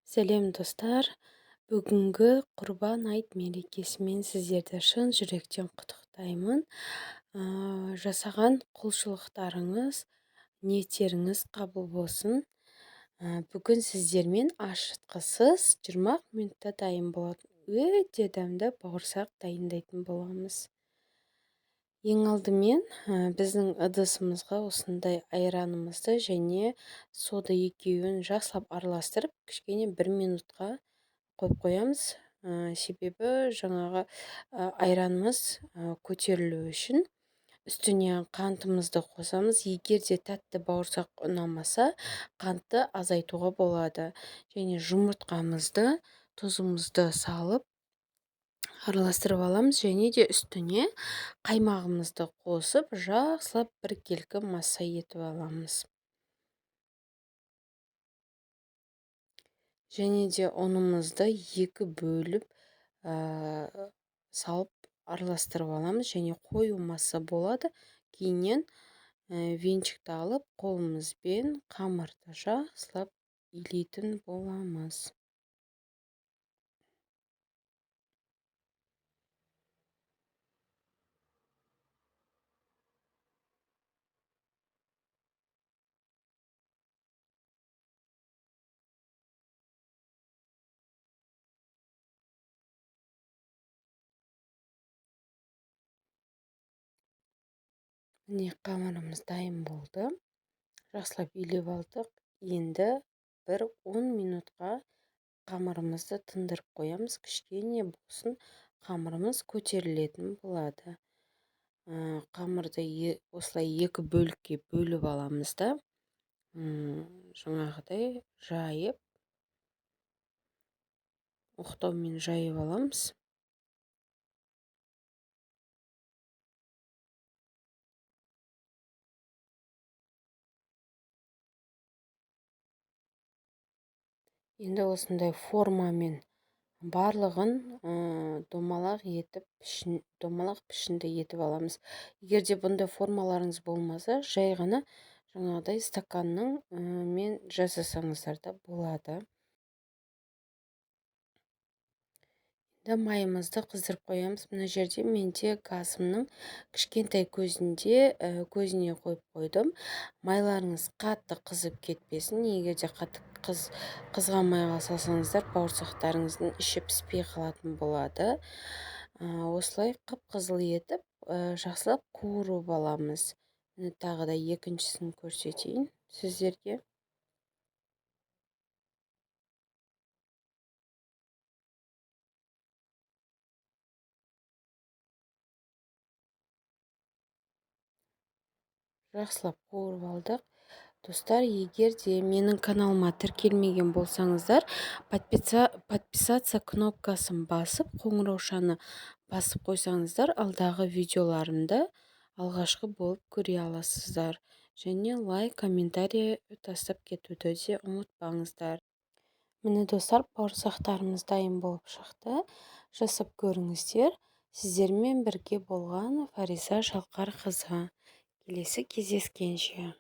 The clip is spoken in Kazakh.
Сәлем достар, бүгінгі құрбан айт мерекесімен сіздерді шын жүректен құттықтаймын. Жасаған құлшылықтарыңыз, ниеттеріңіз қабыл болсын. Бүгін сіздермен ашытқысыз 20 минутта дайын болатын өте дәмді бауырсақ дайындайтын боламыз. Ең алдымен біздің ыдысымызға осындай айранымызды және сода екеуін жақсылап араластырып, кішкене 1 минутқа қойып қоямыз. Себебі жаңағы айранымыз көтерілу үшін. Үстіне қантымызды қосамыз. Егер де тәтті бауырсақ ұнамаса, қантты азайтуға болады. Және жұмыртқамызды, тұзымызды салып араластырып аламыз, және де үстіне қаймағымызды қосып, жақсылап біркелкі масса етіп аламыз. Және де ұнымызды 2 бөліп салып араластырып аламыз, және қою масса болады. Кейіннен венчикті алып, қолымызбен қамырды жақсылап илейтін боламыз. Міне қамырымыз дайын болды. Жақсылап илеп алдық. Енді 1-10 минутқа қамырымызды тындырып қоямыз. Кішкене болсын қамырымыз көтерілетін болады. Қамырды осылай 2 бөлікке бөліп аламыз да, жаңағыдай жайып, оқтаумен жайып аламыз. Енді осындай формамен барлығын домалақ пішінді етіп аламыз. Егер де бұндай формаларыңыз болмаса, жай ғана жаңағыдай стаканның мен жасасаңыздар да болады. Енді майымызды қыздырып қоямыз. Мына жерде менде газымның кішкентай көзіне қойып қойдым. Майларыңыз қатты қызып кетпесін. Егер де қатты қызған майға салсаңыздар, бауырсақтарыңыздың іші піспей қалатын болады. Осылай қып-қызыл етіп, жақсылап қуырып аламыз. Тағы да екіншісін көрсетейін сіздерге. Жақсылап қуырып алдық. Достар, егер де менің каналыма тіркелмеген болсаңыздар, подписаться кнопкасын басып, қоңыраушаны басып қойсаңыздар, алдағы видеоларымды алғашқы болып көре аласыздар. Және лайк, комментарий тастап кетуді де ұмытпаңыздар. Міне достар, бауырсақтарымыз дайын болып шықты. Жасап көріңіздер. Сіздермен бірге болған Фариза Шалқарқызы. Келесі кездескенше.